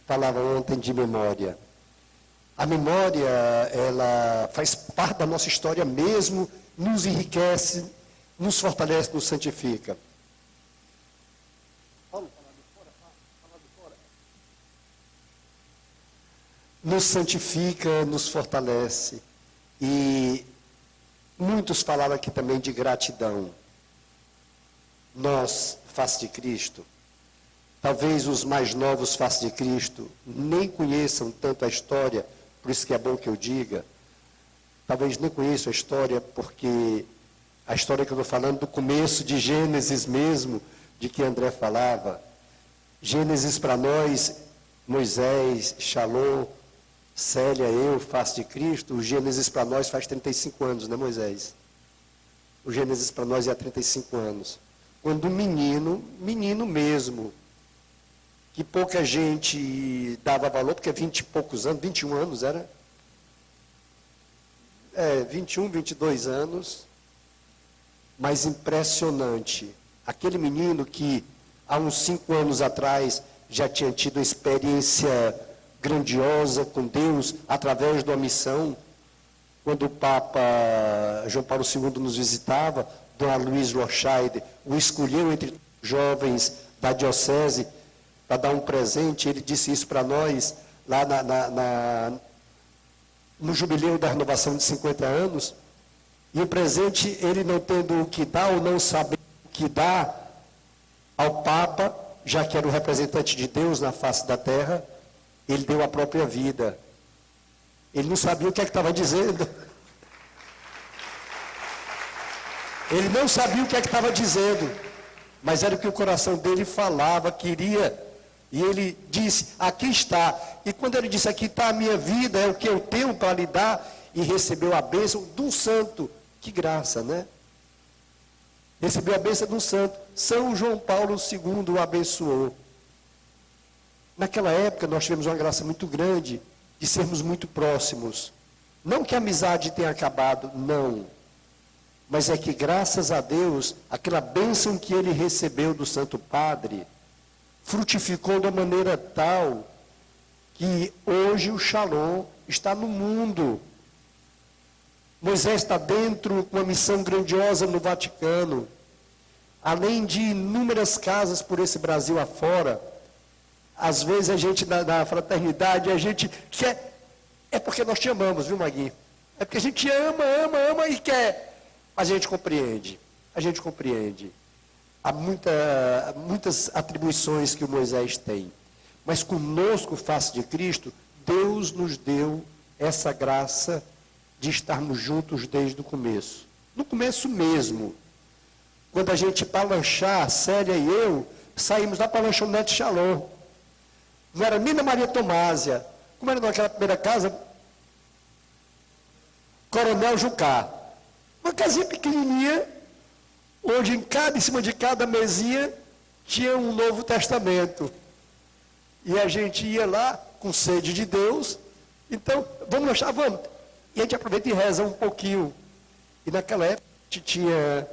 falava ontem de memória. A memória, ela faz parte da nossa história mesmo, nos enriquece, nos fortalece, nos santifica. Nos santifica, nos fortalece. E muitos falaram aqui também de gratidão. Nós, face de Cristo, talvez os mais novos face de Cristo nem conheçam tanto a história, por isso que é bom que eu diga, talvez nem conheçam a história, porque a história que eu estou falando do começo de Gênesis mesmo, de que André falava. Gênesis para nós, Moisés, Shalom, Célia, eu, face de Cristo. O Gênesis para nós faz 35 anos, né, Moisés? O Gênesis para nós é há 35 anos. Quando um menino mesmo, que pouca gente dava valor, porque 20 e poucos anos, 21 anos era? 21, 22 anos. Mas impressionante. Aquele menino que há uns 5 anos atrás já tinha tido uma experiência grandiosa com Deus através de uma missão. Quando o Papa João Paulo II nos visitava, Dom Luiz Lochaide o escolheu entre jovens da diocese para dar um presente. Ele disse isso para nós lá no jubileu da renovação de 50 anos. E o presente, ele não tendo o que dar ou não sabendo o que dar ao Papa, já que era o representante de Deus na face da terra, ele deu a própria vida. Ele não sabia o que é que estava dizendo. Ele não sabia o que é que estava dizendo, mas era o que o coração dele falava, queria. E ele disse, aqui está. E quando ele disse, aqui está a minha vida, é o que eu tenho para lhe dar, e recebeu a bênção de um santo. Que graça, né? Recebeu a bênção de um santo. São João Paulo II o abençoou. Naquela época nós tivemos uma graça muito grande de sermos muito próximos. Não que a amizade tenha acabado, não. Mas é que graças a Deus, aquela bênção que ele recebeu do Santo Padre, frutificou de uma maneira tal que hoje o Shalom está no mundo. Moisés está dentro com uma missão grandiosa no Vaticano. Além de inúmeras casas por esse Brasil afora, às vezes a gente na fraternidade, a gente quer, é porque nós te amamos, viu, Maguinho? É porque a gente ama e quer. Mas a gente compreende. Há muitas atribuições que o Moisés tem. Mas conosco, face de Cristo, Deus nos deu essa graça de estarmos juntos desde o começo. No começo mesmo. Quando a gente para lanchar, Célia e eu, saímos lá para a lanchonete Shalom. Não era nem na Maria Tomásia. Como era naquela primeira casa? Coronel Jucá. Uma casinha pequenininha, onde em cima de cada mesinha, tinha um Novo Testamento. E a gente ia lá, com sede de Deus. Então, vamos lanchar, vamos. E a gente aproveita e reza um pouquinho. E naquela época, a gente tinha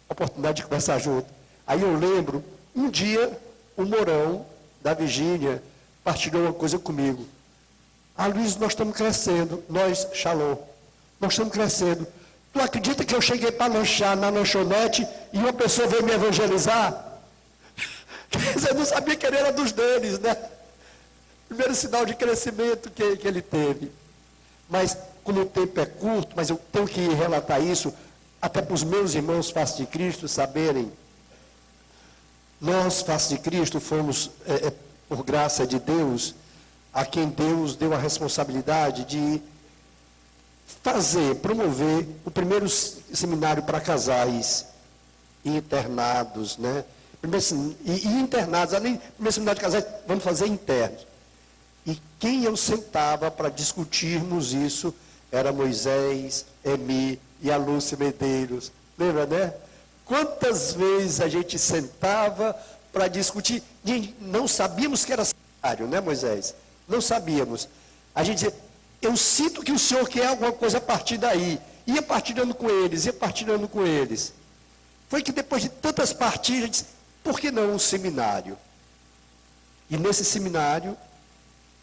a oportunidade de conversar junto. Aí eu lembro, um dia, o Mourão, da Virgínia, partilhou uma coisa comigo. Luiz, nós estamos crescendo. Nós, Shalom, nós estamos crescendo. Tu acredita que eu cheguei para lanchar na lanchonete e uma pessoa veio me evangelizar? Quer dizer, eu não sabia que ele era dos deles, né? Primeiro sinal de crescimento que ele teve. Mas, como o tempo é curto, mas eu tenho que relatar isso, até para os meus irmãos, face de Cristo, saberem. Nós, face de Cristo, fomos, por graça de Deus, a quem Deus deu a responsabilidade de promover o primeiro seminário para casais e internados, né? E internados, além do primeiro seminário de casais, vamos fazer internos. E quem eu sentava para discutirmos isso era Moisés, Emi e a Lúcia Medeiros. Lembra, né? Quantas vezes a gente sentava para discutir, e não sabíamos que era seminário, né, Moisés? Não sabíamos. A gente dizia, eu sinto que o senhor quer alguma coisa a partir daí. Ia partilhando com eles. Foi que depois de tantas partilhas, disse, por que não um seminário? E nesse seminário,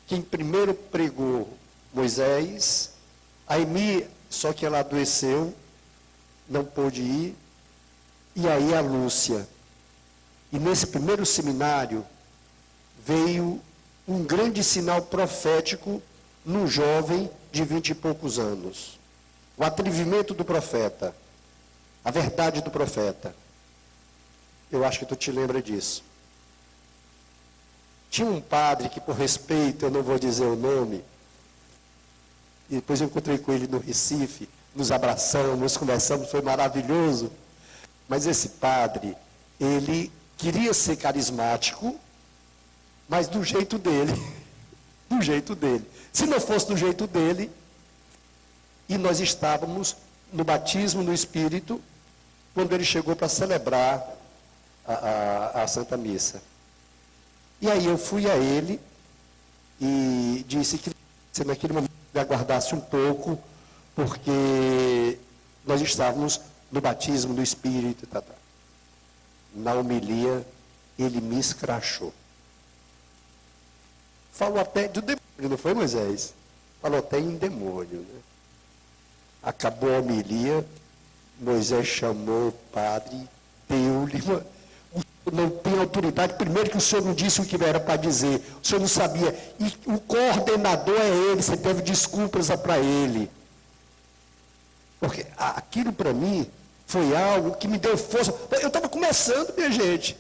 quem primeiro pregou Moisés, a Emi, só que ela adoeceu, não pôde ir, e aí a Lúcia. E nesse primeiro seminário veio um grande sinal profético num jovem de 20 e poucos anos. O atrevimento do profeta, a verdade do profeta. Eu acho que tu te lembra disso. Tinha um padre que, por respeito, eu não vou dizer o nome, e depois eu encontrei com ele no Recife, nos abraçamos, conversamos, foi maravilhoso. Mas esse padre, ele queria ser carismático, mas do jeito dele. Do jeito dele. Se não fosse do jeito dele, e nós estávamos no batismo no Espírito, quando ele chegou para celebrar a Santa Missa. E aí eu fui a ele e disse que se naquele momento ele aguardasse um pouco, porque nós estávamos no batismo do Espírito. Na homilia, ele me escrachou. Falou até do demônio, não foi, Moisés? Falou até em demônio, né? Acabou a homilia, Moisés chamou o padre, deu-lhe uma... Não tem autoridade, primeiro que o senhor não disse o que era para dizer, o senhor não sabia, e o coordenador é ele, você teve desculpas para ele. Porque aquilo para mim foi algo que me deu força. Eu estava começando, minha gente.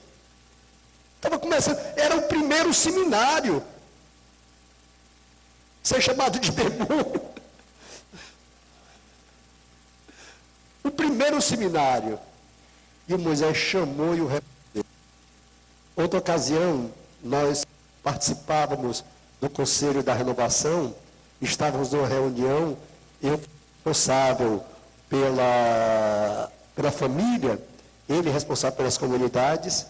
Estava começando, era o primeiro seminário. Ser chamado de demônio. O primeiro seminário. E o Moisés chamou e o repreendeu. Outra ocasião, nós participávamos do Conselho da Renovação, estávamos numa reunião, eu responsável pela família, ele responsável pelas comunidades,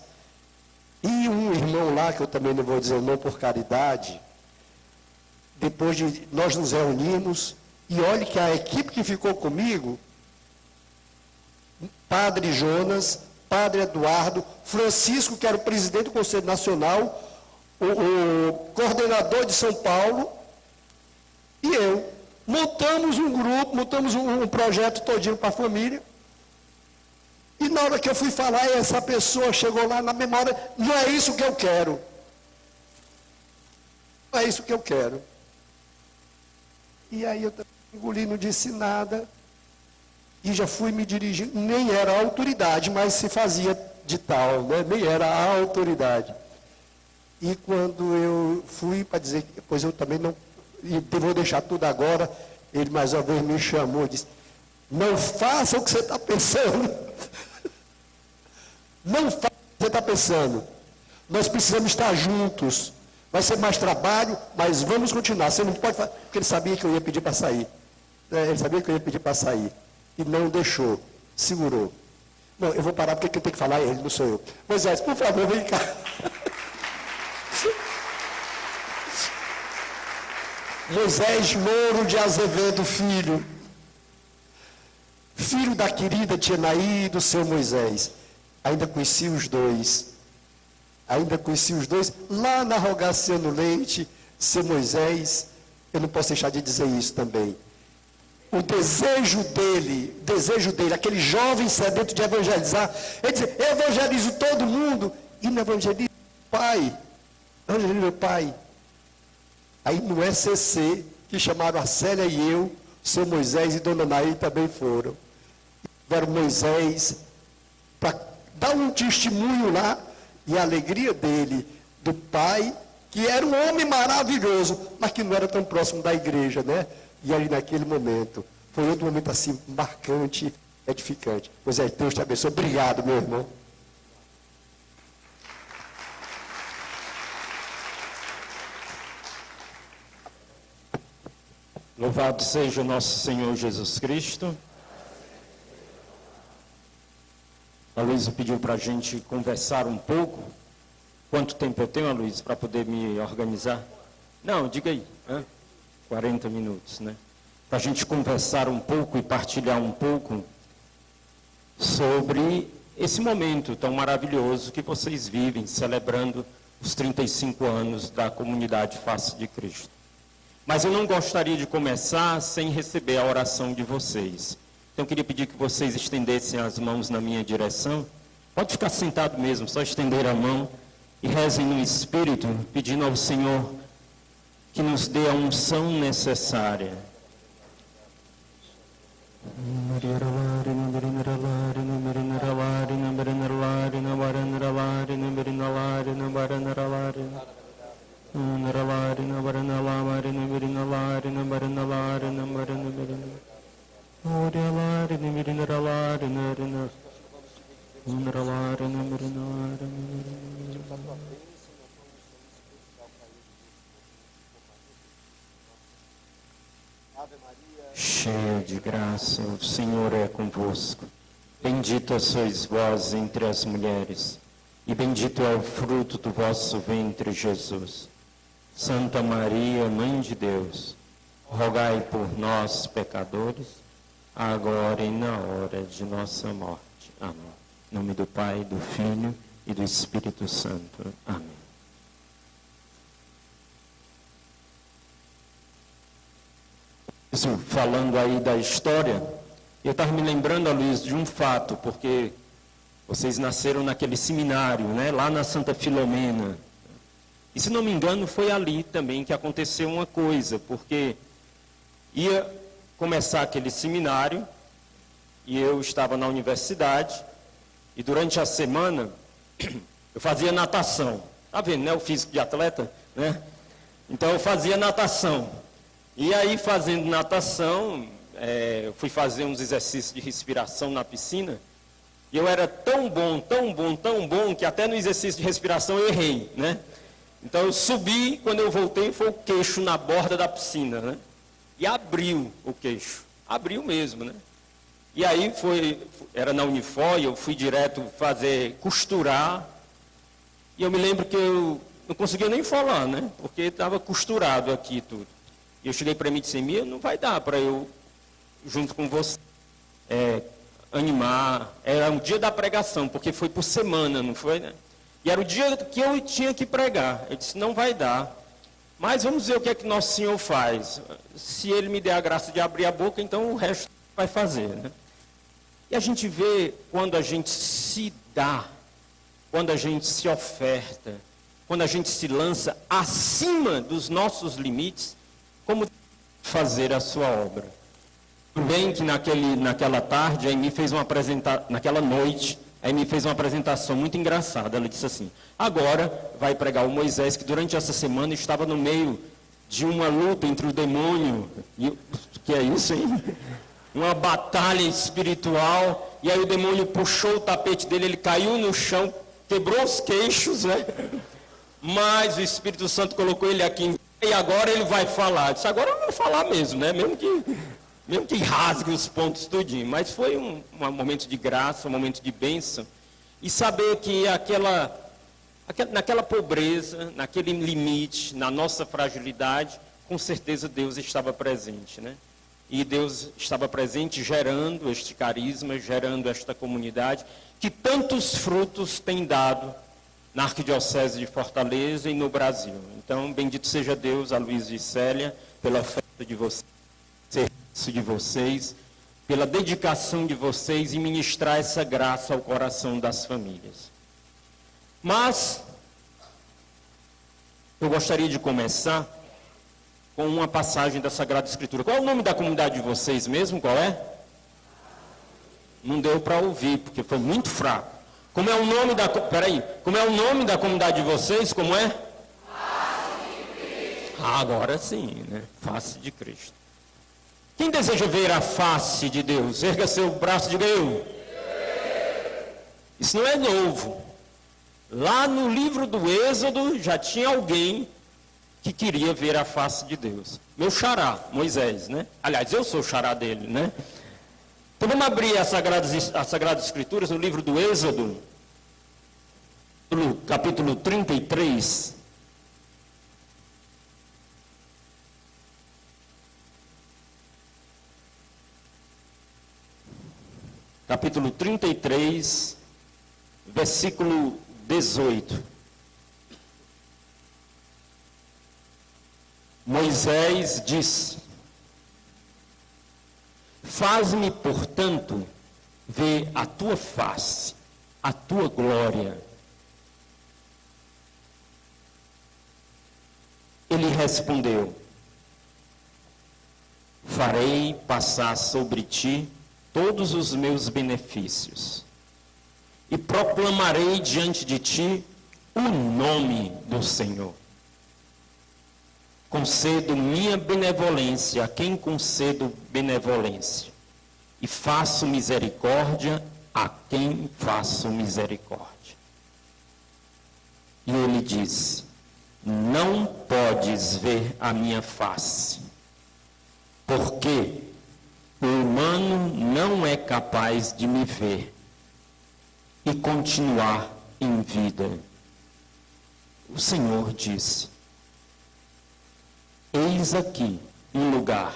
e um irmão lá, que eu também não vou dizer o nome por caridade, depois de nós nos reunimos, e olhe que a equipe que ficou comigo, Padre Jonas, Padre Eduardo, Francisco, que era o presidente do Conselho Nacional, o coordenador de São Paulo, e eu. Montamos um grupo, montamos um projeto todinho para a família. E na hora que eu fui falar, essa pessoa chegou lá na memória, não é isso que eu quero. Não é isso que eu quero. E aí eu engoli, não disse nada. E já fui me dirigindo, nem era a autoridade, mas se fazia de tal, né? Nem era a autoridade. E quando eu fui para dizer, pois eu também não, e vou deixar tudo agora, ele mais uma vez me chamou e disse, não faça o que você está pensando. Não faça o que você está pensando. Nós precisamos estar juntos. Vai ser mais trabalho, mas vamos continuar. Você não pode fazer, porque ele sabia que eu ia pedir para sair. Ele sabia que eu ia pedir para sair. E não deixou, segurou. Não, eu vou parar porque quem tem que falar é ele, não sou eu. Moisés, por favor, vem cá. Moisés Louro de Azevedo, filho. Filho da querida tia Naí e do seu Moisés. Ainda conheci os dois. Ainda conheci os dois lá na Rogaciano Leite, seu Moisés. Eu não posso deixar de dizer isso também. O desejo dele, aquele jovem sedento de evangelizar, ele diz, eu evangelizo todo mundo, e não evangelizo o pai. Evangelizo meu pai. Aí no SCC, que chamaram a Célia e eu, seu Moisés e dona Naí também foram. Tiveram Moisés para dar um testemunho lá, e a alegria dele, do pai, que era um homem maravilhoso, mas que não era tão próximo da igreja, né? E aí naquele momento, foi outro momento assim, marcante, edificante. Pois é, Deus te abençoe. Obrigado, meu irmão. Louvado seja o nosso Senhor Jesus Cristo. A Luísa pediu para a gente conversar um pouco. Quanto tempo eu tenho, Luísa, para poder me organizar? Não, diga aí. 40 minutos, né? Para a gente conversar um pouco e partilhar um pouco sobre esse momento tão maravilhoso que vocês vivem, celebrando os 35 anos da comunidade Face de Cristo. Mas eu não gostaria de começar sem receber a oração de vocês. Então eu queria pedir que vocês estendessem as mãos na minha direção. Pode ficar sentado mesmo, só estender a mão e rezem no Espírito, pedindo ao Senhor que nos dê a unção necessária. Cheia de graça, o Senhor é convosco. Bendita sois vós entre as mulheres, e bendito é o fruto do vosso ventre, Jesus. Santa Maria, Mãe de Deus, rogai por nós, pecadores, agora e na hora de nossa morte. Amém. Em nome do Pai, do Filho e do Espírito Santo. Amém. Isso, falando aí da história, eu estava me lembrando, Luiz, de um fato, porque vocês nasceram naquele seminário, né, lá na Santa Filomena. E se não me engano, foi ali também que aconteceu uma coisa, porque ia começar aquele seminário, e eu estava na universidade, e durante a semana eu fazia natação. Tá vendo, né, o físico de atleta, né? Então eu fazia natação. E aí, fazendo natação, eu fui fazer uns exercícios de respiração na piscina, e eu era tão bom, que até no exercício de respiração eu errei, né? Então eu subi, quando eu voltei, foi o queixo na borda da piscina, né? E abriu o queixo, abriu mesmo, né? E aí era na Unifor, eu fui direto costurar, e eu me lembro que eu não conseguia nem falar, né? Porque estava costurado aqui tudo. E eu cheguei para mim e disse, Mia, não vai dar para eu, junto com você, animar. Era um dia da pregação, porque foi por semana, não foi, né? E era o dia que eu tinha que pregar. Eu disse, não vai dar. Mas vamos ver o que é que Nosso Senhor faz. Se Ele me der a graça de abrir a boca, então o resto vai fazer, né? E a gente vê quando a gente se dá, quando a gente se oferta, quando a gente se lança acima dos nossos limites, como fazer a sua obra. Bem que naquela tarde, a Amy fez uma apresentação, naquela noite, a Amy fez uma apresentação muito engraçada. Ela disse assim, agora vai pregar o Moisés, que durante essa semana estava no meio de uma luta entre o demônio, que é isso, hein? Uma batalha espiritual, e aí o demônio puxou o tapete dele, ele caiu no chão, quebrou os queixos, né? Mas o Espírito Santo colocou ele aqui, e agora ele vai falar. Eu disse, agora eu vou falar mesmo, né? Mesmo que rasgue os pontos tudinho. Mas foi um momento de graça, um momento de bênção. E saber que naquela pobreza, naquele limite, na nossa fragilidade, com certeza Deus estava presente, né? E Deus estava presente gerando este carisma, gerando esta comunidade, que tantos frutos tem dado na Arquidiocese de Fortaleza e no Brasil. Então, bendito seja Deus, a Luiz e Célia, pela oferta de vocês, serviço de vocês, pela dedicação de vocês em ministrar essa graça ao coração das famílias. Mas, eu gostaria de começar com uma passagem da Sagrada Escritura. Qual é o nome da comunidade de vocês mesmo? Qual é? Não deu para ouvir, porque foi muito fraco. Como é o nome da... Como é o nome da comunidade de vocês? Como é? Face de Cristo. Agora sim, né? Face de Cristo. Quem deseja ver a face de Deus? Erga seu braço e diga eu. Isso não é novo. Lá no livro do Êxodo já tinha alguém que queria ver a face de Deus. Meu xará, Moisés, né? Aliás, eu sou o xará dele, né? Então vamos abrir as Sagradas Escrituras no livro do Êxodo, no capítulo 33. Capítulo 33, versículo 18. Moisés disse: faz-me, portanto, ver a tua face, a tua glória. Ele respondeu: farei passar sobre ti todos os meus benefícios, e proclamarei diante de ti o nome do Senhor. Concedo minha benevolência a quem concedo benevolência, e faço misericórdia a quem faço misericórdia. E ele disse: não podes ver a minha face, porque o humano não é capaz de me ver e continuar em vida. O Senhor disse: eis aqui um lugar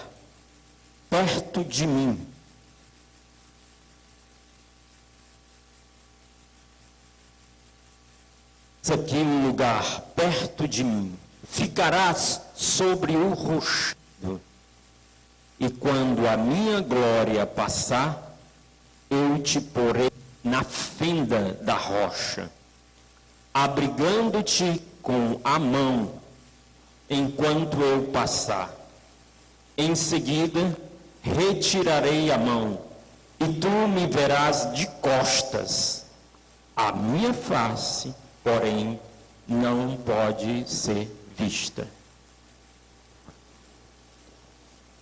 perto de mim, eis aqui um lugar perto de mim, ficarás sobre o rochedo, e quando a minha glória passar, eu te porei na fenda da rocha, abrigando-te com a mão, enquanto eu passar. Em seguida, retirarei a mão, e tu me verás de costas. A minha face, porém, não pode ser vista.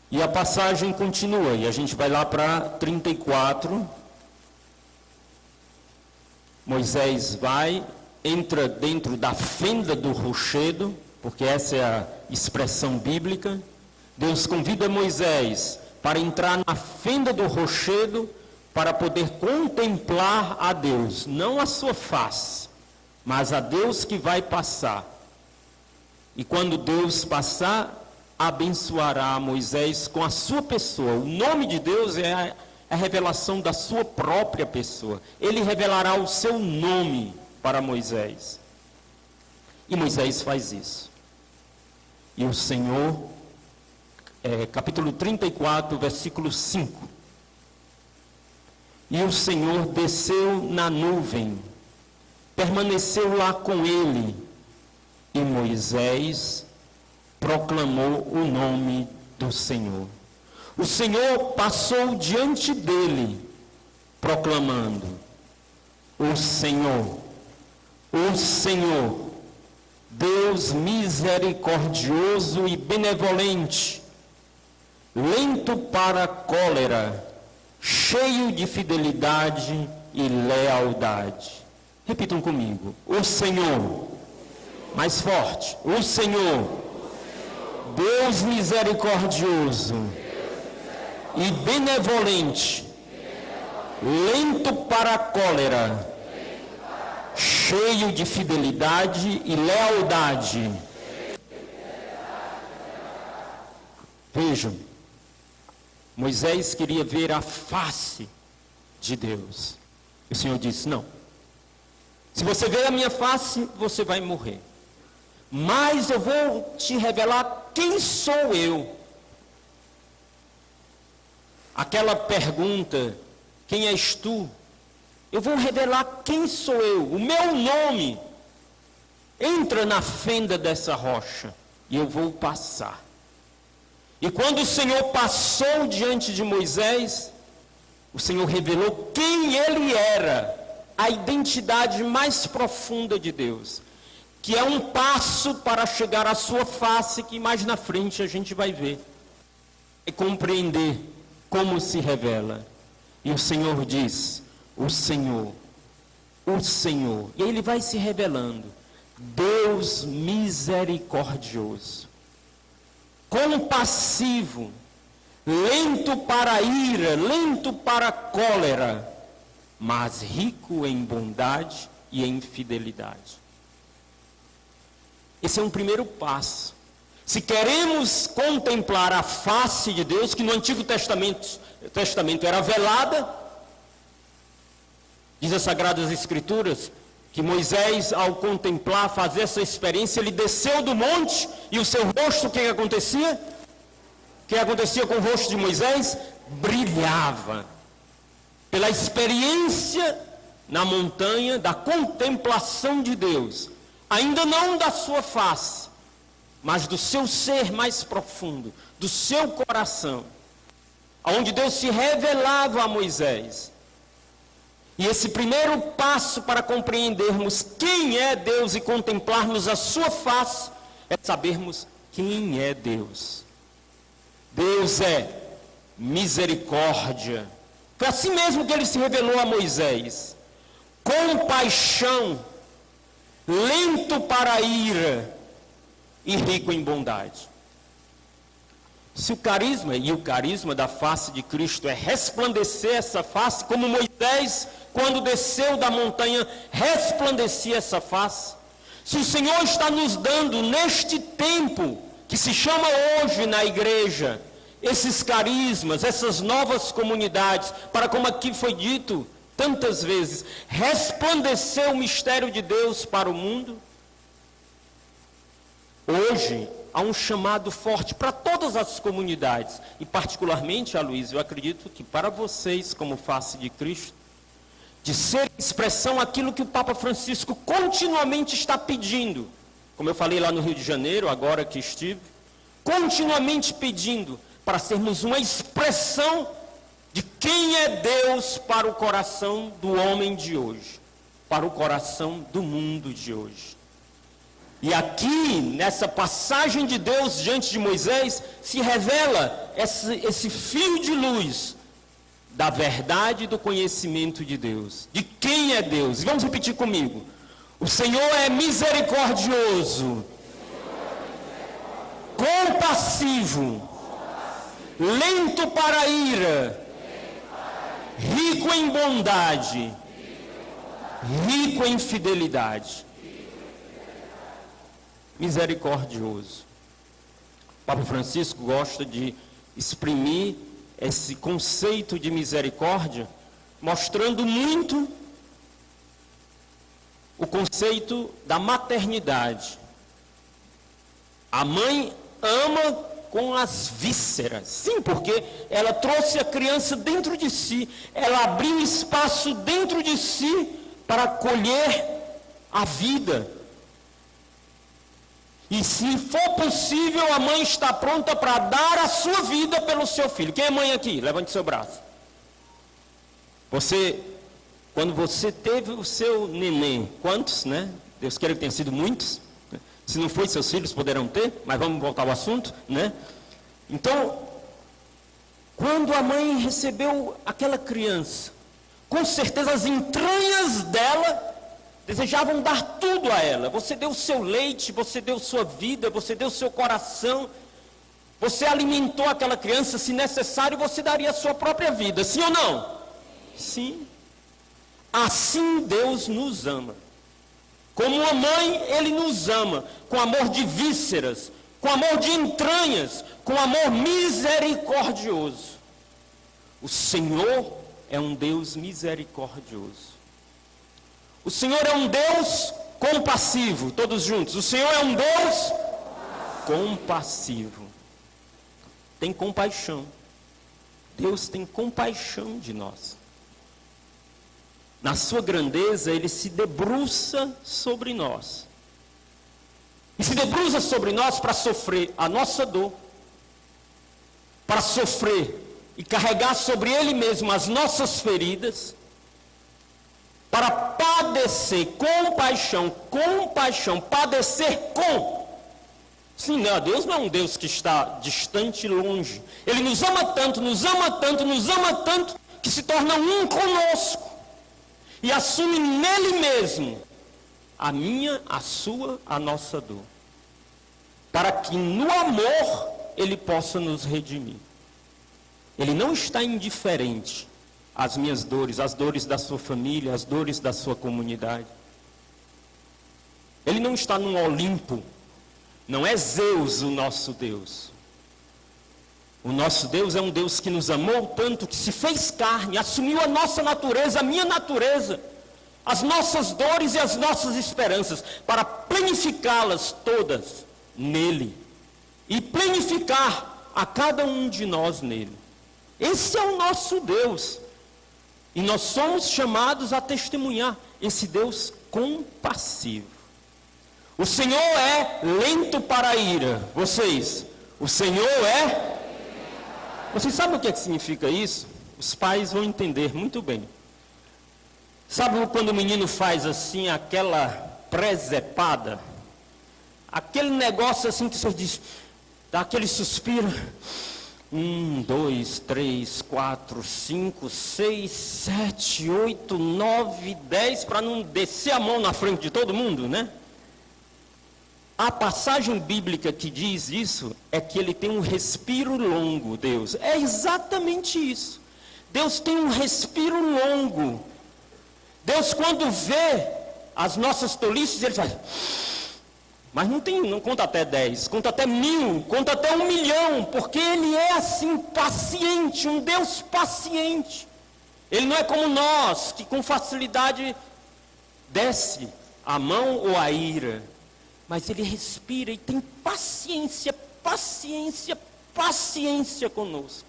E a passagem continua, e a gente vai lá para 34. Moisés vai, entra dentro da fenda do rochedo, porque essa é a expressão bíblica. Deus convida Moisés para entrar na fenda do rochedo para poder contemplar a Deus, não a sua face, mas a Deus que vai passar. E quando Deus passar, abençoará Moisés com a sua pessoa. O nome de Deus é a revelação da sua própria pessoa. Ele revelará o seu nome para Moisés. E Moisés faz isso. E o Senhor, capítulo 34, versículo 5. E o Senhor desceu na nuvem, permaneceu lá com ele, e Moisés proclamou o nome do Senhor. O Senhor passou diante dele, proclamando: o Senhor, Deus misericordioso e benevolente, lento para a cólera, cheio de fidelidade e lealdade. Repitam comigo: o Senhor. Mais forte: o Senhor, Deus misericordioso e benevolente, lento para a cólera, cheio de fidelidade e lealdade. Vejam, Moisés queria ver a face de Deus. O Senhor disse: não. Se você ver a minha face, você vai morrer. Mas eu vou te revelar quem sou eu. Aquela pergunta: quem és tu? Eu vou revelar quem sou eu, o meu nome. Entra na fenda dessa rocha e eu vou passar. E quando o Senhor passou diante de Moisés, o Senhor revelou quem ele era, a identidade mais profunda de Deus, que é um passo para chegar à sua face, que mais na frente a gente vai ver e compreender como se revela. E o Senhor diz: o Senhor. E ele vai se revelando: Deus misericordioso, compassivo, lento para a ira, lento para a cólera, mas rico em bondade e em fidelidade. Esse é um primeiro passo. Se queremos contemplar a face de Deus, que no Antigo Testamento era velada, diz as Sagradas Escrituras, que Moisés, ao contemplar, fazer essa experiência, ele desceu do monte e o seu rosto, o que acontecia? O que acontecia com o rosto de Moisés? Brilhava. Pela experiência na montanha da contemplação de Deus. Ainda não da sua face, mas do seu ser mais profundo, do seu coração. Onde Deus se revelava a Moisés. E esse primeiro passo para compreendermos quem é Deus e contemplarmos a sua face, é sabermos quem é Deus. Deus é misericórdia. Foi assim mesmo que ele se revelou a Moisés. Compaixão, lento para a ira e rico em bondade. Se o carisma da face de Cristo é resplandecer essa face, como Moisés, quando desceu da montanha, resplandecia essa face. Se o Senhor está nos dando, neste tempo, que se chama hoje na igreja, esses carismas, essas novas comunidades, para, como aqui foi dito tantas vezes, resplandecer o mistério de Deus para o mundo, hoje há um chamado forte para todas as comunidades, e particularmente, Aloysio, eu acredito que para vocês, como face de Cristo, de ser expressão aquilo que o Papa Francisco continuamente está pedindo, como eu falei lá no Rio de Janeiro, agora que estive, continuamente pedindo para sermos uma expressão de quem é Deus para o coração do homem de hoje, para o coração do mundo de hoje. E aqui, nessa passagem de Deus diante de Moisés, se revela esse fio de luz da verdade e do conhecimento de Deus. De quem é Deus? E vamos repetir comigo. O Senhor é misericordioso, compassivo, lento para a ira, rico em bondade, rico em fidelidade. Misericordioso. O Papa Francisco gosta de exprimir esse conceito de misericórdia, mostrando muito o conceito da maternidade. A mãe ama com as vísceras. Sim, porque ela trouxe a criança dentro de si, ela abriu espaço dentro de si para acolher a vida. E se for possível, a mãe está pronta para dar a sua vida pelo seu filho. Quem é mãe aqui? Levante seu braço. Quando você teve o seu neném, quantos, né? Deus queira que tenha sido muitos. Se não foi, seus filhos poderão ter, mas vamos voltar ao assunto, né? Então, quando a mãe recebeu aquela criança, com certeza as entranhas dela desejavam dar tudo a ela. Você deu o seu leite, você deu sua vida, você deu o seu coração, você alimentou aquela criança, se necessário você daria a sua própria vida, sim ou não? Sim. Assim Deus nos ama. Como uma mãe, Ele nos ama, com amor de vísceras, com amor de entranhas, com amor misericordioso. O Senhor é um Deus misericordioso. O Senhor é um Deus compassivo, todos juntos. O Senhor é um Deus compassivo. Tem compaixão. Deus tem compaixão de nós. Na sua grandeza, Ele se debruça sobre nós. E se debruça sobre nós para sofrer a nossa dor, para sofrer e carregar sobre Ele mesmo as nossas feridas, para padecer compaixão, padecer com. Sim, não, Deus não é um Deus que está distante e longe. Ele nos ama tanto, que se torna um conosco. E assume nele mesmo a minha, a sua, a nossa dor. Para que no amor Ele possa nos redimir. Ele não está indiferente às minhas dores, às dores da sua família, às dores da sua comunidade. Ele não está num Olimpo. Não é Zeus o nosso Deus. O nosso Deus é um Deus que nos amou tanto, que se fez carne, assumiu a nossa natureza, a minha natureza, as nossas dores e as nossas esperanças, para planificá-las todas nele, e planificar a cada um de nós nele. Esse é o nosso Deus, e nós somos chamados a testemunhar esse Deus compassivo. O Senhor é lento para a ira. O Senhor é... Vocês sabem o que significa isso? Os pais vão entender muito bem. Sabe quando o menino faz assim, aquela presepada? Aquele negócio assim que você diz, dá aquele suspiro. 1, 2, 3, 4, 5, 6, 7, 8, 9, 10, para não descer a mão na frente de todo mundo, né? A passagem bíblica que diz isso é que ele tem um respiro longo, Deus. É exatamente isso. Deus tem um respiro longo. Deus, quando vê as nossas tolices, ele faz... Mas não conta até 10, conta até 1000, conta até 1 milhão, porque ele é assim, paciente, um Deus paciente. Ele não é como nós, que com facilidade desce a mão ou a ira. Mas ele respira e tem paciência conosco.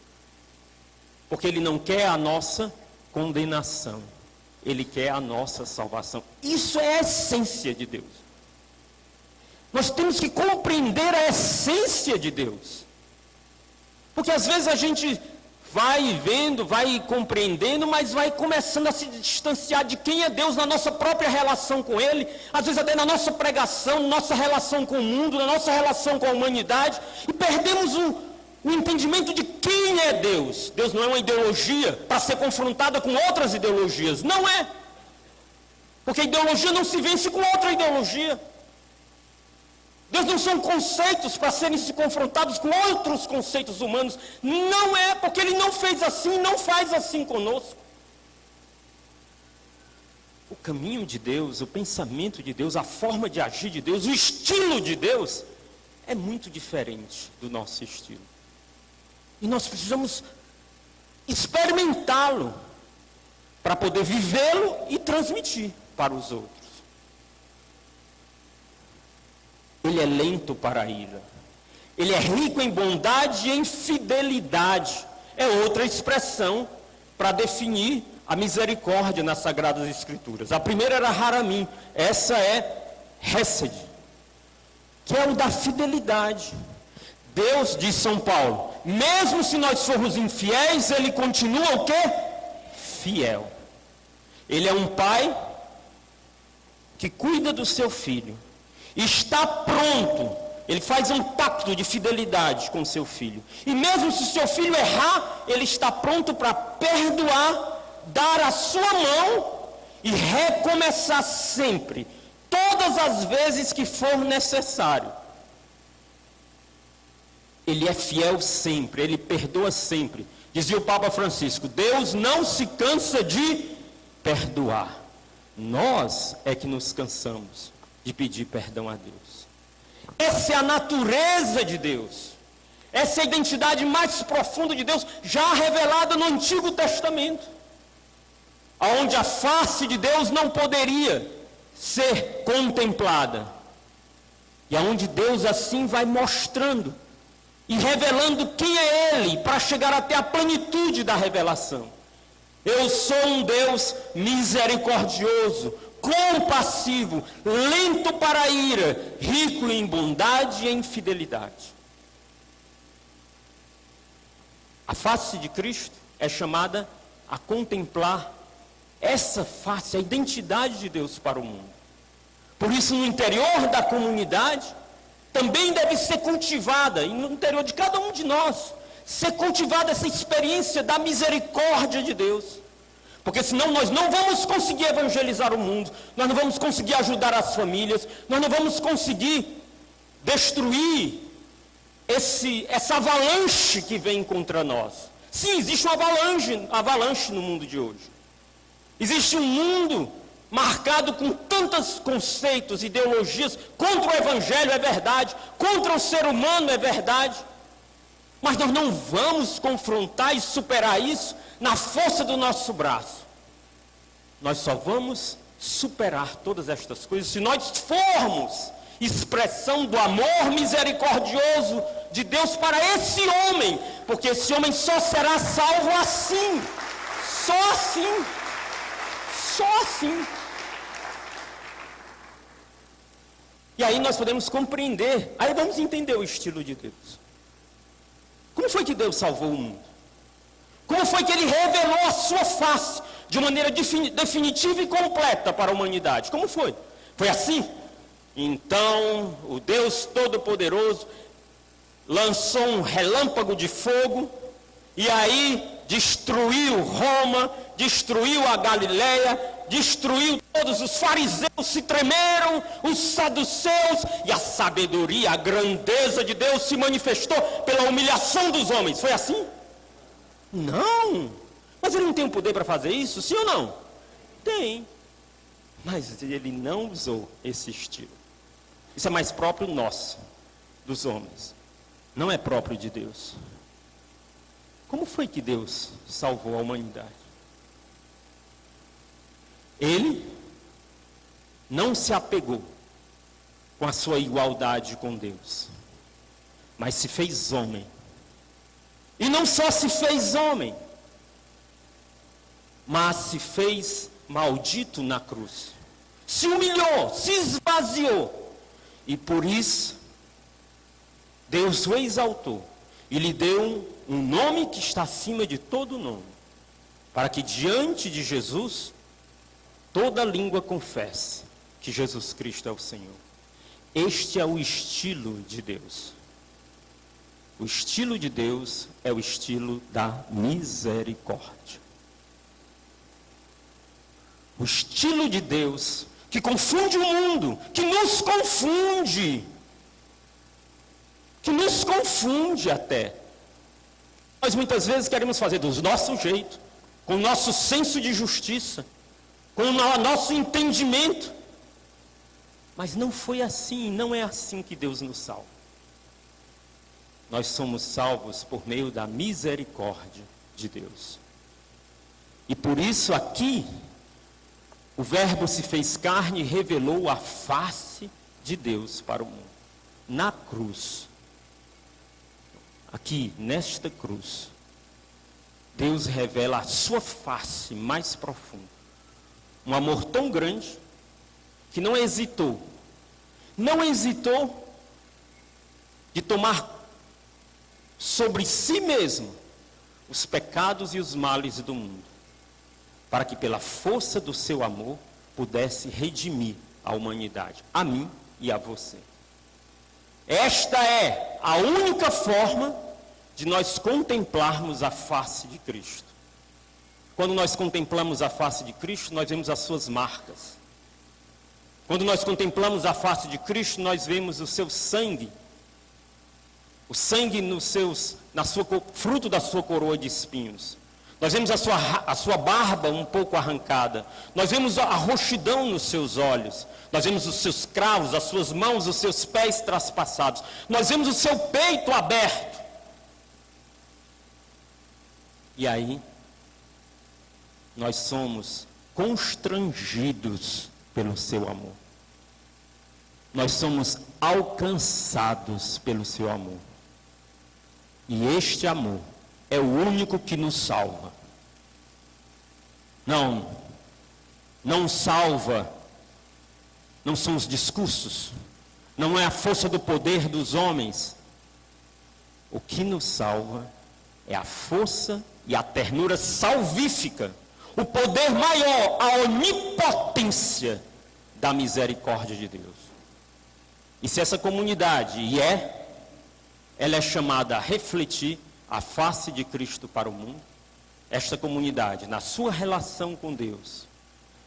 Porque ele não quer a nossa condenação. Ele quer a nossa salvação. Isso é a essência de Deus. Nós temos que compreender a essência de Deus. Porque às vezes a gente vai vendo, vai compreendendo, mas vai começando a se distanciar de quem é Deus na nossa própria relação com Ele, às vezes até na nossa pregação, na nossa relação com o mundo, na nossa relação com a humanidade, e perdemos o entendimento de quem é Deus. Deus não é uma ideologia para ser confrontada com outras ideologias, não é. Porque a ideologia não se vence com outra ideologia. Deus não são conceitos para serem se confrontados com outros conceitos humanos. Não é, porque Ele não fez assim, não faz assim conosco. O caminho de Deus, o pensamento de Deus, a forma de agir de Deus, o estilo de Deus é muito diferente do nosso estilo. E nós precisamos experimentá-lo para poder vivê-lo e transmitir para os outros. Ele é lento para a ira. Ele é rico em bondade e em fidelidade. É outra expressão para definir a misericórdia nas Sagradas Escrituras. A primeira era Haramim, essa é Hesed, que é o da fidelidade. Deus, diz São Paulo, mesmo se nós formos infiéis, Ele continua o quê? Fiel. Ele é um pai que cuida do seu filho. Está pronto, ele faz um pacto de fidelidade com seu filho. E mesmo se seu filho errar, ele está pronto para perdoar, dar a sua mão e recomeçar sempre, todas as vezes que for necessário. Ele é fiel sempre, ele perdoa sempre. Dizia o Papa Francisco, Deus não se cansa de perdoar. Nós é que nos cansamos de pedir perdão a Deus. Essa é a natureza de Deus. Essa é a identidade mais profunda de Deus, já revelada no Antigo Testamento, onde a face de Deus não poderia ser contemplada. E aonde Deus assim vai mostrando e revelando quem é Ele, para chegar até a plenitude da revelação. Eu sou um Deus misericordioso, compassivo, lento para a ira, rico em bondade e em fidelidade. A face de Cristo é chamada a contemplar essa face, a identidade de Deus para o mundo. Por isso, no interior da comunidade, também deve ser cultivada, e no interior de cada um de nós, ser cultivada essa experiência da misericórdia de Deus. Porque senão nós não vamos conseguir evangelizar o mundo, nós não vamos conseguir ajudar as famílias, nós não vamos conseguir destruir essa avalanche que vem contra nós. Sim, existe uma avalanche no mundo de hoje. Existe um mundo marcado com tantos conceitos, ideologias, contra o evangelho é verdade, contra o ser humano é verdade. Mas nós não vamos confrontar e superar isso na força do nosso braço. Nós só vamos superar todas estas coisas, se nós formos expressão do amor misericordioso de Deus para esse homem, porque esse homem só será salvo assim, só assim, só assim. E aí nós podemos compreender, aí vamos entender o estilo de Deus. Como foi que Deus salvou o mundo? Como foi que Ele revelou a sua face de maneira definitiva e completa para a humanidade? Como foi? Foi assim? Então, o Deus Todo-Poderoso lançou um relâmpago de fogo, e aí destruiu Roma, destruiu a Galileia, destruiu todos os fariseus, se tremeram, os saduceus, e a sabedoria, a grandeza de Deus se manifestou pela humilhação dos homens. Foi assim? Não. Mas Ele não tem o poder para fazer isso, sim ou não? Tem. Mas Ele não usou esse estilo. Isso é mais próprio nosso, dos homens. Não é próprio de Deus. Como foi que Deus salvou a humanidade? Ele não se apegou com a sua igualdade com Deus, mas se fez homem. E não só se fez homem, mas se fez maldito na cruz. Se humilhou, se esvaziou. E por isso, Deus o exaltou e lhe deu um nome que está acima de todo nome, para que diante de Jesus, toda língua confesse que Jesus Cristo é o Senhor. Este é o estilo de Deus. O estilo de Deus é o estilo da misericórdia. O estilo de Deus que confunde o mundo, que nos confunde até. Nós muitas vezes queremos fazer do nosso jeito, com o nosso senso de justiça, com o nosso entendimento. Mas não foi assim, não é assim que Deus nos salva. Nós somos salvos por meio da misericórdia de Deus. E por isso aqui, o Verbo se fez carne e revelou a face de Deus para o mundo. Na cruz. Aqui, nesta cruz, Deus revela a sua face mais profunda. Um amor tão grande que não hesitou de tomar sobre si mesmo os pecados e os males do mundo, para que pela força do seu amor pudesse redimir a humanidade, a mim e a você. Esta é a única forma de nós contemplarmos a face de Cristo. Quando nós contemplamos a face de Cristo, nós vemos as suas marcas. Quando nós contemplamos a face de Cristo, nós vemos o seu sangue. O sangue fruto da sua coroa de espinhos. Nós vemos a sua barba um pouco arrancada. Nós vemos a roxidão nos seus olhos. Nós vemos os seus cravos, as suas mãos, os seus pés traspassados. Nós vemos o seu peito aberto. E aí, nós somos constrangidos pelo seu amor. Nós somos alcançados pelo seu amor. E este amor é o único que nos salva. Não salva, não são os discursos, não é a força do poder dos homens. O que nos salva é a força e a ternura salvífica, o poder maior, a onipotência da misericórdia de Deus. E se essa comunidade, ela é chamada a refletir a face de Cristo para o mundo, esta comunidade, na sua relação com Deus,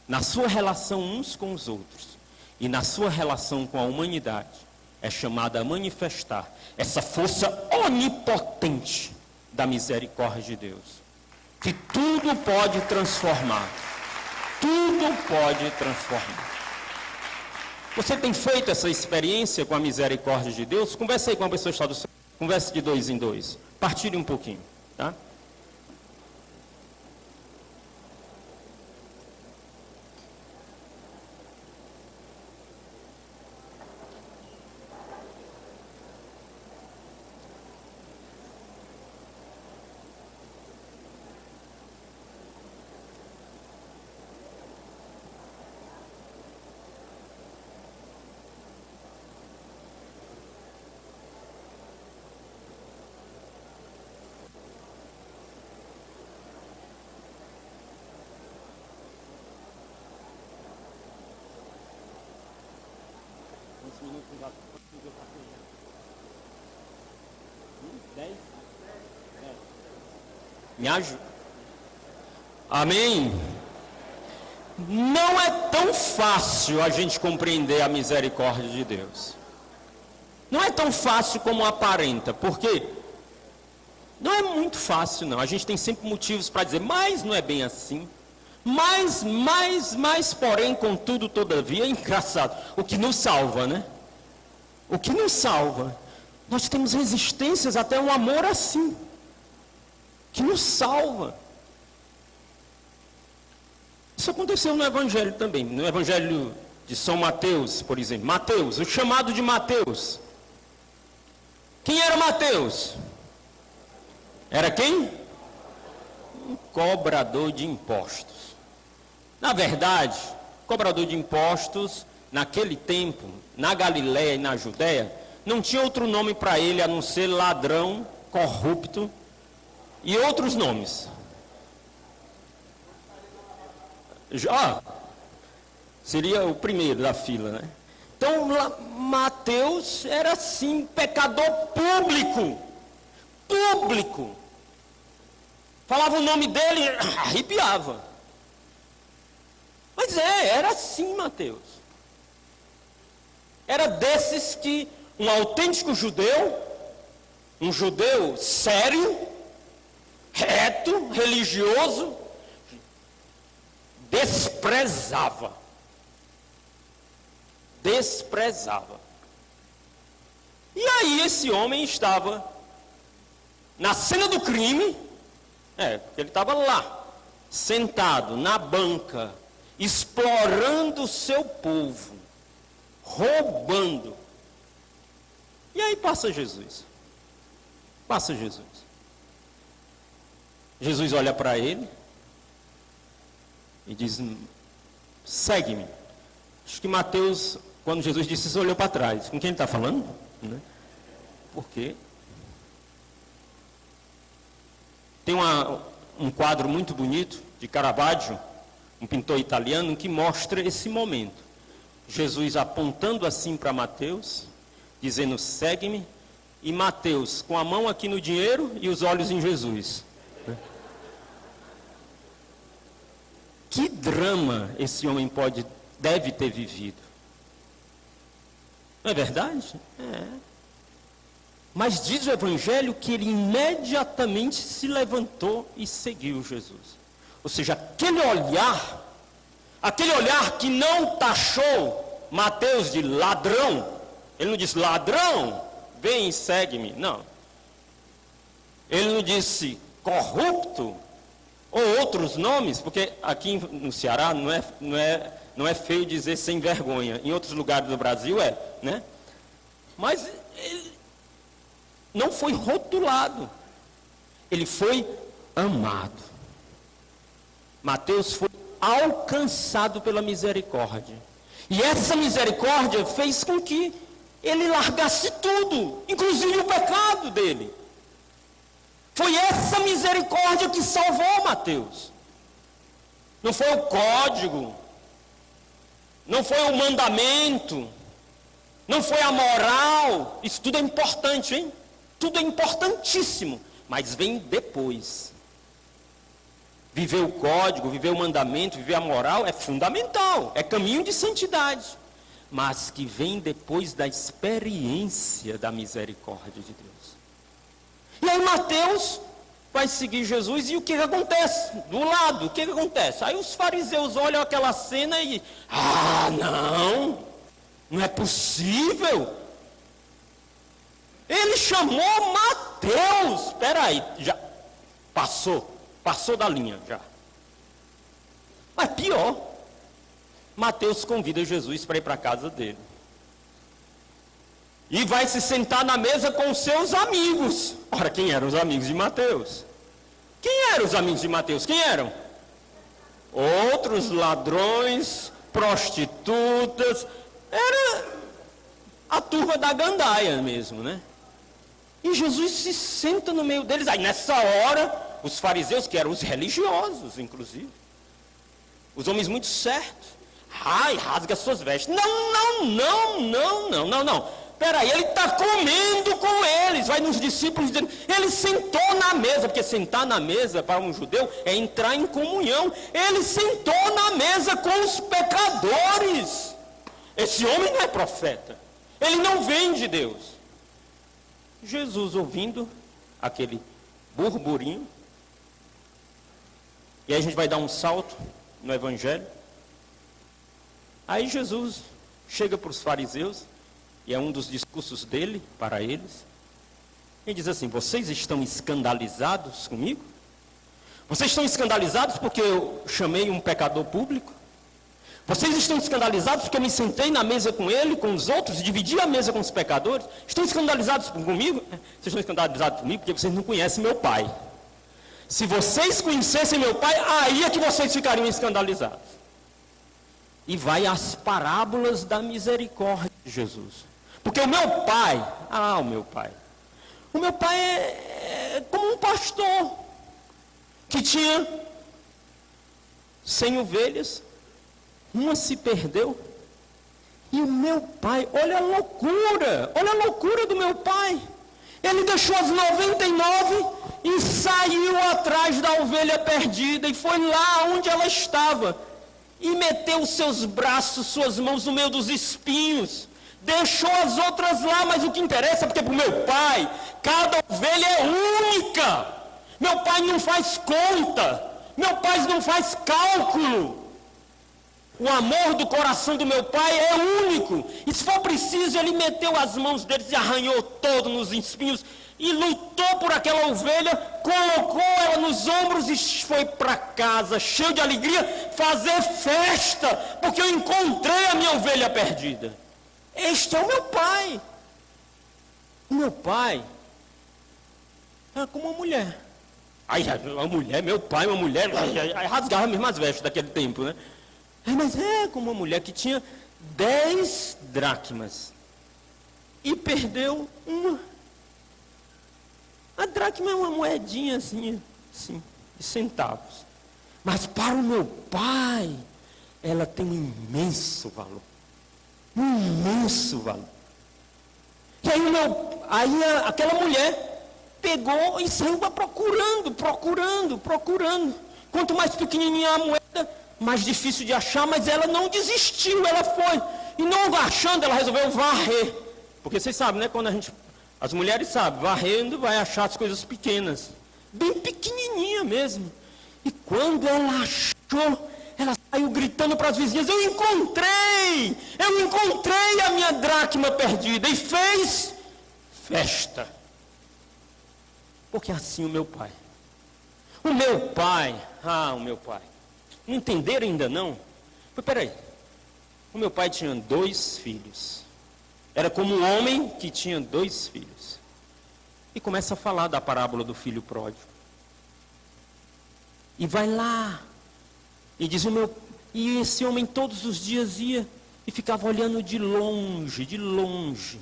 na sua relação uns com os outros e na sua relação com a humanidade, é chamada a manifestar essa força onipotente da misericórdia de Deus, que tudo pode transformar. Tudo pode transformar. Você tem feito essa experiência com a misericórdia de Deus? Converse aí com a pessoa que está do seu. Converse de 2 em 2. Partilhe um pouquinho, tá? Me ajuda. Amém? Não é tão fácil a gente compreender a misericórdia de Deus. Não é tão fácil como aparenta, porque não é muito fácil, não. A gente tem sempre motivos para dizer, mas não é bem assim. Mas, porém, contudo, todavia, é engraçado. O que nos salva, né? O que nos salva. Nós temos resistências até um amor assim, que nos salva. Isso aconteceu no Evangelho também. No Evangelho de São Mateus, por exemplo. Mateus, o chamado de Mateus. Quem era Mateus? Era quem? Um cobrador de impostos. Na verdade, cobrador de impostos, naquele tempo, na Galiléia e na Judéia, não tinha outro nome para ele a não ser ladrão, corrupto e outros nomes. Já seria o primeiro da fila, né? Então, Mateus era assim, pecador público. Falava o nome dele, arrepiava. Mas era assim, Mateus. Era desses que um autêntico judeu, um judeu sério, reto, religioso, desprezava. E aí esse homem estava na cena do crime, porque ele estava lá, sentado na banca, explorando o seu povo, roubando. E aí passa Jesus. Jesus olha para ele e diz, segue-me. Acho que Mateus, quando Jesus disse isso, olhou para trás. Com quem ele está falando? Né? Por quê? Tem um quadro muito bonito de Caravaggio, um pintor italiano, que mostra esse momento. Jesus apontando assim para Mateus, dizendo, segue-me, e Mateus com a mão aqui no dinheiro e os olhos em Jesus. Que drama esse homem deve ter vivido. Não é verdade? Mas diz o Evangelho que ele imediatamente se levantou e seguiu Jesus. Ou seja, aquele olhar que não taxou Mateus de ladrão, ele não disse, ladrão, vem e segue-me. Não. Ele não disse corrupto, ou outros nomes, porque aqui no Ceará não é feio dizer sem vergonha. Em outros lugares do Brasil né? Mas ele não foi rotulado. Ele foi amado. Mateus foi alcançado pela misericórdia. E essa misericórdia fez com que ele largasse tudo, inclusive o pecado dele. Foi essa misericórdia que salvou Mateus. Não foi o código, não foi o mandamento, não foi a moral. Isso tudo é importante, hein? Tudo é importantíssimo, mas vem depois. Viver o código, viver o mandamento, viver a moral é fundamental, é caminho de santidade, mas que vem depois da experiência da misericórdia de Deus. E aí Mateus vai seguir Jesus e o que acontece? Do lado, o que acontece? Aí os fariseus olham aquela cena e não é possível. Ele chamou Mateus. Espera aí, já passou da linha já. Mas pior, Mateus convida Jesus para ir para a casa dele. E vai se sentar na mesa com os seus amigos. Ora, quem eram os amigos de Mateus? Quem eram os amigos de Mateus? Quem eram? Outros ladrões, prostitutas. Era a turma da gandaia mesmo, né? E Jesus se senta no meio deles. Aí nessa hora, os fariseus, que eram os religiosos, inclusive, os homens muito certos, rasga suas vestes. Não. Peraí, ele está comendo com eles. Vai nos discípulos dizendo, ele sentou na mesa, porque sentar na mesa para um judeu é entrar em comunhão. Ele sentou na mesa com os pecadores. Esse homem não é profeta. Ele não vem de Deus. Jesus, ouvindo aquele burburinho, e aí a gente vai dar um salto no Evangelho. Aí Jesus chega para os fariseus, e é um dos discursos dele para eles, e diz assim: vocês estão escandalizados comigo? Vocês estão escandalizados porque eu chamei um pecador público? Vocês estão escandalizados porque eu me sentei na mesa com ele, com os outros, e dividi a mesa com os pecadores? Estão escandalizados comigo? Vocês estão escandalizados comigo porque vocês não conhecem meu Pai. Se vocês conhecessem meu Pai, aí é que vocês ficariam escandalizados. E vai às parábolas da misericórdia de Jesus. Porque o meu Pai, o meu Pai é como um pastor que tinha 100 ovelhas, uma se perdeu, e o meu Pai, olha a loucura do meu Pai. Ele deixou as 99 e saiu atrás da ovelha perdida, e foi lá onde ela estava, e meteu seus braços, suas mãos no meio dos espinhos, deixou as outras lá, mas o que interessa, porque para o meu Pai, cada ovelha é única. Meu Pai não faz conta, meu Pai não faz cálculo. O amor do coração do meu Pai é único. E se for preciso, ele meteu as mãos deles e arranhou todo nos espinhos, e lutou por aquela ovelha, colocou ela nos ombros e foi para casa, cheio de alegria, fazer festa, porque eu encontrei a minha ovelha perdida. Este é o meu Pai. O meu Pai é como uma mulher. Aí, uma mulher, meu pai, uma mulher, aí rasgava mesmo as vestes daquele tempo, né? Mas é como uma mulher que tinha 10 dracmas e perdeu uma. A dracma é uma moedinha assim, de centavos. Mas para o meu Pai, ela tem um imenso valor. Um imenso valor. E aí, aquela mulher pegou e saiu procurando. Quanto mais pequenininha a moeda, mais difícil de achar, mas ela não desistiu, ela foi. E não achando, ela resolveu varrer. Porque vocês sabem, né? Quando as mulheres sabem, varrendo vai achar as coisas pequenas. Bem pequenininha mesmo. E quando ela achou, ela saiu gritando para as vizinhas: eu encontrei a minha dracma perdida. E fez festa. Porque assim o meu Pai. O meu Pai. Não entenderam ainda não? Mas peraí. O meu pai tinha 2 filhos. Era como um homem que tinha 2 filhos. E começa a falar da parábola do filho pródigo. E vai lá. E diz e esse homem todos os dias ia e ficava olhando de longe.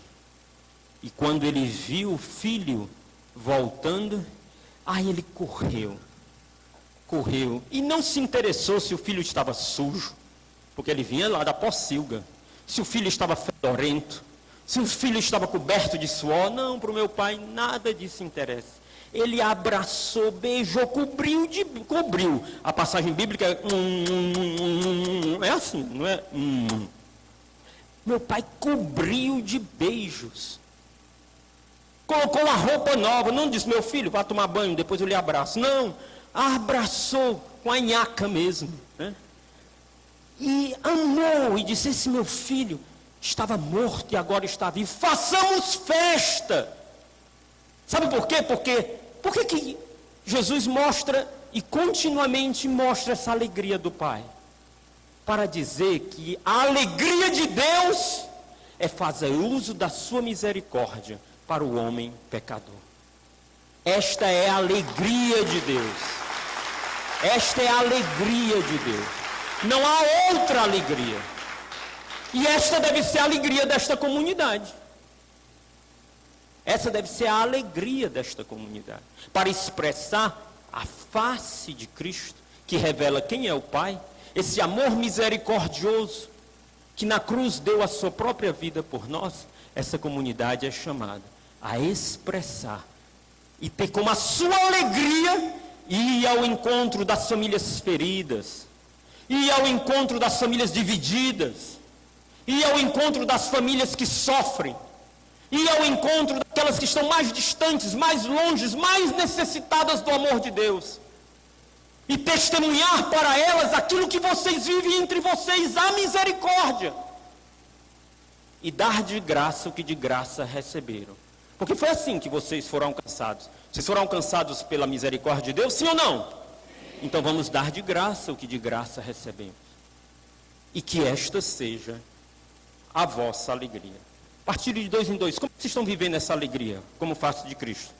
E quando ele viu o filho voltando, aí ele correu. E não se interessou se o filho estava sujo, porque ele vinha lá da pocilga. Se o filho estava fedorento, se o filho estava coberto de suor. Não, para o meu pai nada disso interessa. Ele abraçou, beijou, cobriu. A passagem bíblica é assim, não é? Meu pai cobriu de beijos. Colocou uma roupa nova. Não disse: meu filho, vá tomar banho, depois eu lhe abraço. Não, abraçou com a nhaca mesmo, né? E amou, e disse: esse meu filho estava morto e agora está vivo. Façamos festa. Sabe por quê? Por que Jesus mostra e continuamente mostra essa alegria do Pai? Para dizer que a alegria de Deus é fazer uso da sua misericórdia para o homem pecador. Esta é a alegria de Deus. Esta é a alegria de Deus. Não há outra alegria. E esta deve ser a alegria desta comunidade. Essa deve ser a alegria desta comunidade. Para expressar a face de Cristo, que revela quem é o Pai. Esse amor misericordioso, que na cruz deu a sua própria vida por nós. essa comunidade é chamada a expressar e ter como a sua alegria ir ao encontro das famílias feridas, ir ao encontro das famílias divididas, ir ao encontro das famílias que sofrem, ir ao encontro daquelas que estão mais distantes, mais longes, mais necessitadas do amor de Deus, e testemunhar para elas aquilo que vocês vivem entre vocês, a misericórdia, e dar de graça o que de graça receberam. Porque foi assim que vocês foram alcançados. Vocês foram alcançados pela misericórdia de Deus, sim ou não? Então vamos dar de graça o que de graça recebemos. E que esta seja a vossa alegria. Partilhe de 2 em 2. Como vocês estão vivendo essa alegria como face de Cristo?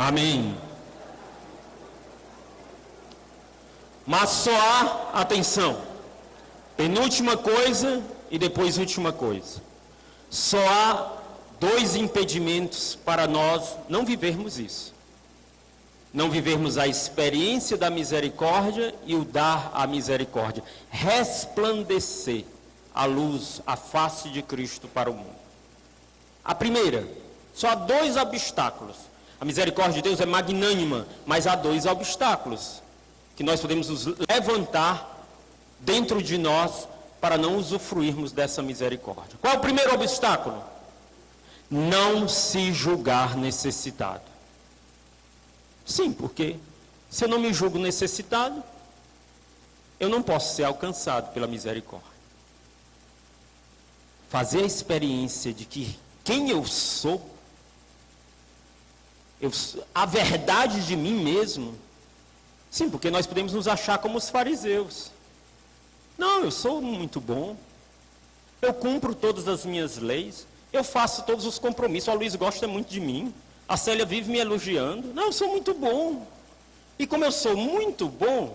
Amém. Mas só há, atenção, penúltima coisa e depois última coisa. Só há 2 impedimentos para nós não vivermos isso. Não vivermos a experiência da misericórdia e o dar a misericórdia. Resplandecer a luz, a face de Cristo para o mundo. A primeira, só há 2 obstáculos. A misericórdia de Deus é magnânima, mas há 2 obstáculos que nós podemos nos levantar dentro de nós para não usufruirmos dessa misericórdia. Qual é o primeiro obstáculo? Não se julgar necessitado. Sim, porque se eu não me julgo necessitado, eu não posso ser alcançado pela misericórdia. Fazer a experiência de que quem eu sou, a verdade de mim mesmo. Sim, porque nós podemos nos achar como os fariseus. Não, eu sou muito bom. Eu cumpro todas as minhas leis. Eu faço todos os compromissos. O Luiz gosta muito de mim. A Célia vive me elogiando. Não, eu sou muito bom. E como eu sou muito bom,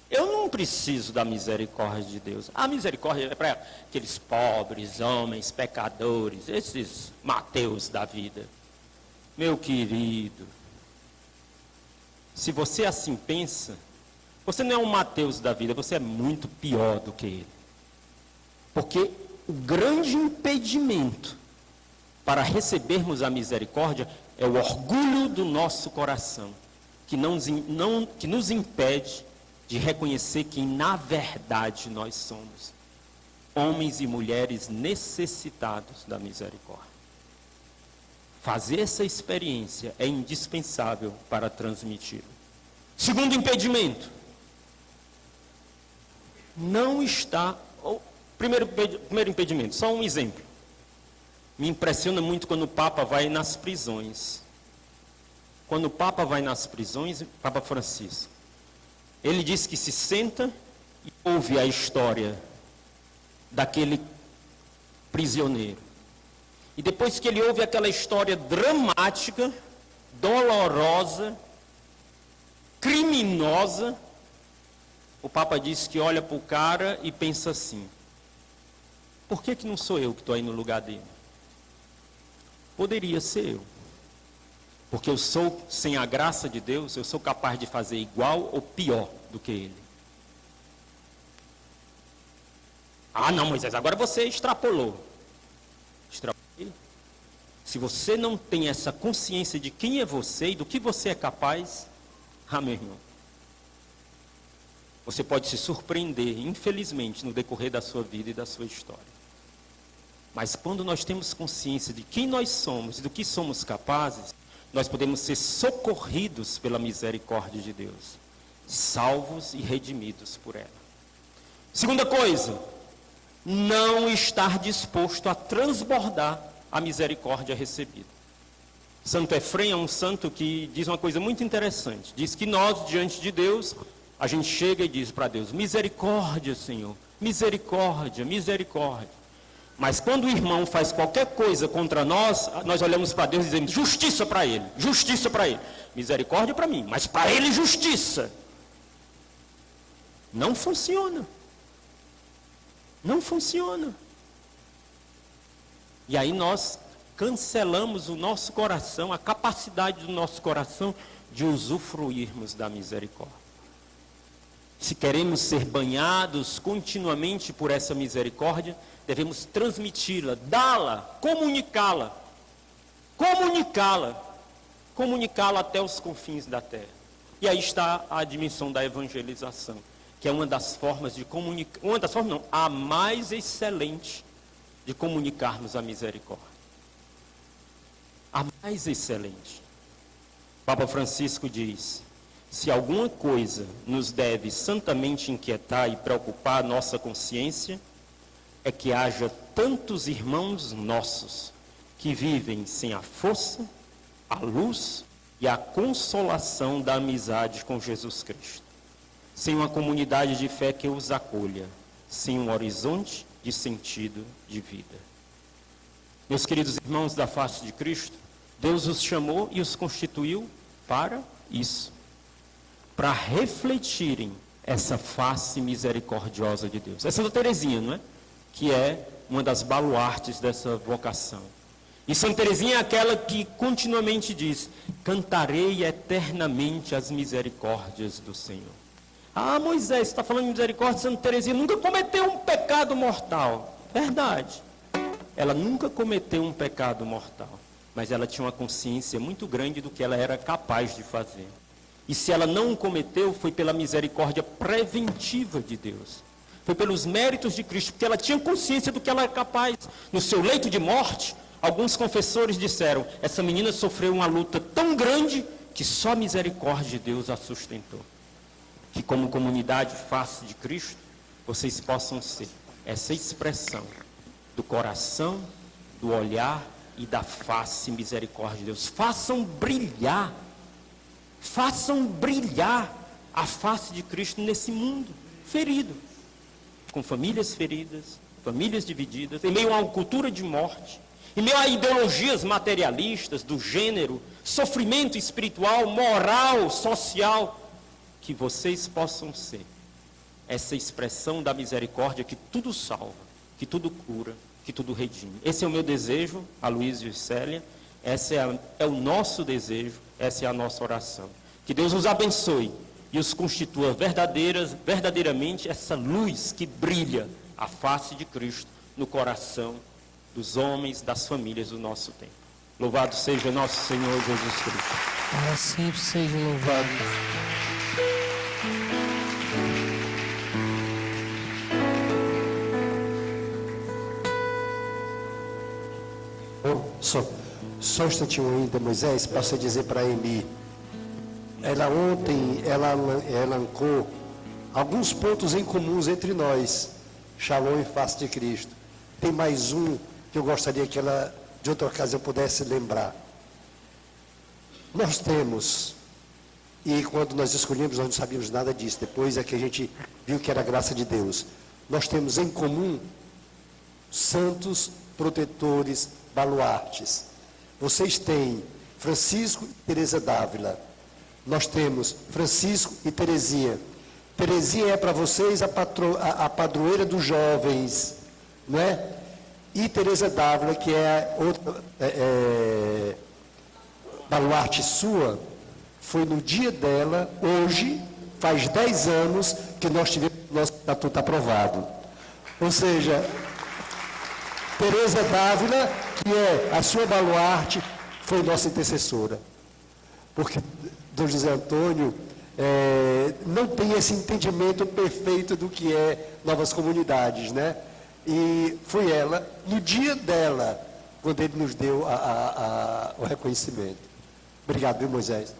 eu não preciso da misericórdia de Deus. A misericórdia é para aqueles pobres, homens, pecadores, esses Mateus da vida. Meu querido, se você assim pensa, você não é um Mateus da vida, você é muito pior do que ele. Porque o grande impedimento para recebermos a misericórdia é o orgulho do nosso coração, que nos impede de reconhecer que na verdade nós somos homens e mulheres necessitados da misericórdia. Fazer essa experiência é indispensável para transmiti-lo. Segundo impedimento, não está... Primeiro impedimento, só um exemplo. Me impressiona muito quando o Papa vai nas prisões. Quando o Papa vai nas prisões, Papa Francisco, ele diz que se senta e ouve a história daquele prisioneiro. E depois que ele ouve aquela história dramática, dolorosa, criminosa, o Papa diz que olha para o cara e pensa assim: por que não sou eu que estou aí no lugar dele? Poderia ser eu. Porque eu sou, sem a graça de Deus, eu sou capaz de fazer igual ou pior do que ele. Ah, não, Moisés, agora você extrapolou. Se você não tem essa consciência de quem é você e do que você é capaz, meu irmão, você pode se surpreender, infelizmente, no decorrer da sua vida e da sua história. Mas quando nós temos consciência de quem nós somos e do que somos capazes, nós podemos ser socorridos pela misericórdia de Deus, salvos e redimidos por ela. Segunda coisa, não estar disposto a transbordar a misericórdia recebida. Santo Efrem é um santo que diz uma coisa muito interessante. Diz que nós, diante de Deus, a gente chega e diz para Deus: misericórdia, Senhor, misericórdia, misericórdia. Mas quando o irmão faz qualquer coisa contra nós, nós olhamos para Deus e dizemos: justiça para ele, justiça para ele. Misericórdia para mim, mas para ele justiça. Não funciona. Não funciona. E aí nós cancelamos o nosso coração, a capacidade do nosso coração de usufruirmos da misericórdia. Se queremos ser banhados continuamente por essa misericórdia, devemos transmiti-la, dá-la, comunicá-la. Comunicá-la até os confins da terra. E aí está a dimensão da evangelização, que é uma das formas de comunicar, a mais excelente de comunicarmos a misericórdia. A mais excelente. Papa Francisco diz: se alguma coisa nos deve santamente inquietar e preocupar a nossa consciência, é que haja tantos irmãos nossos que vivem sem a força, a luz e a consolação da amizade com Jesus Cristo, sem uma comunidade de fé que os acolha, sem um horizonte de sentido de vida. Meus queridos irmãos da face de Cristo, Deus os chamou e os constituiu para isso, para refletirem essa face misericordiosa de Deus. É Santa Teresinha, não é? Que é uma das baluartes dessa vocação. E Santa Teresinha é aquela que continuamente diz: cantarei eternamente as misericórdias do Senhor. Ah, Moisés, você está falando de misericórdia, Santa Teresinha nunca cometeu um pecado mortal. Verdade. Ela nunca cometeu um pecado mortal, mas ela tinha uma consciência muito grande do que ela era capaz de fazer. E se ela não o cometeu, foi pela misericórdia preventiva de Deus. Foi pelos méritos de Cristo, porque ela tinha consciência do que ela era capaz. No seu leito de morte, alguns confessores disseram: essa menina sofreu uma luta tão grande que só a misericórdia de Deus a sustentou. Que como comunidade face de Cristo, vocês possam ser essa expressão do coração, do olhar e da face misericórdia de Deus. Façam brilhar a face de Cristo nesse mundo ferido, com famílias feridas, famílias divididas, em meio a uma cultura de morte, em meio a ideologias materialistas do gênero, sofrimento espiritual, moral, social. Que vocês possam ser essa expressão da misericórdia que tudo salva, que tudo cura, que tudo redime. Esse é o meu desejo, Aloísio e Célia. Esse é o nosso desejo, essa é a nossa oração. Que Deus os abençoe e os constitua verdadeiramente essa luz que brilha a face de Cristo no coração dos homens, das famílias do nosso tempo. Louvado seja nosso Senhor Jesus Cristo. Para sempre seja louvado. Só um instantinho ainda, Moisés, para você dizer para a Eli. Ela ontem, ela elencou alguns pontos em comuns entre nós. Shalom em face de Cristo. Tem mais um que eu gostaria que ela, de outra ocasião, pudesse lembrar. Nós temos, e quando nós escolhemos, nós não sabíamos nada disso. Depois é que a gente viu que era a graça de Deus. Nós temos em comum santos, protetores, baluartes. Vocês têm Francisco e Teresa d'Ávila. Nós temos Francisco e Teresinha. Teresinha é para vocês a padroeira dos jovens, não é? E Teresa d'Ávila, que é outra baluarte sua, foi no dia dela, hoje, faz 10 anos que nós tivemos o nosso estatuto aprovado. Ou seja, Teresa d'Ávila, que é a sua baluarte, foi nossa intercessora. Porque Dom José Antônio não tem esse entendimento perfeito do que é novas comunidades, né? E foi ela, no dia dela, quando ele nos deu o reconhecimento. Obrigado, viu, Moisés?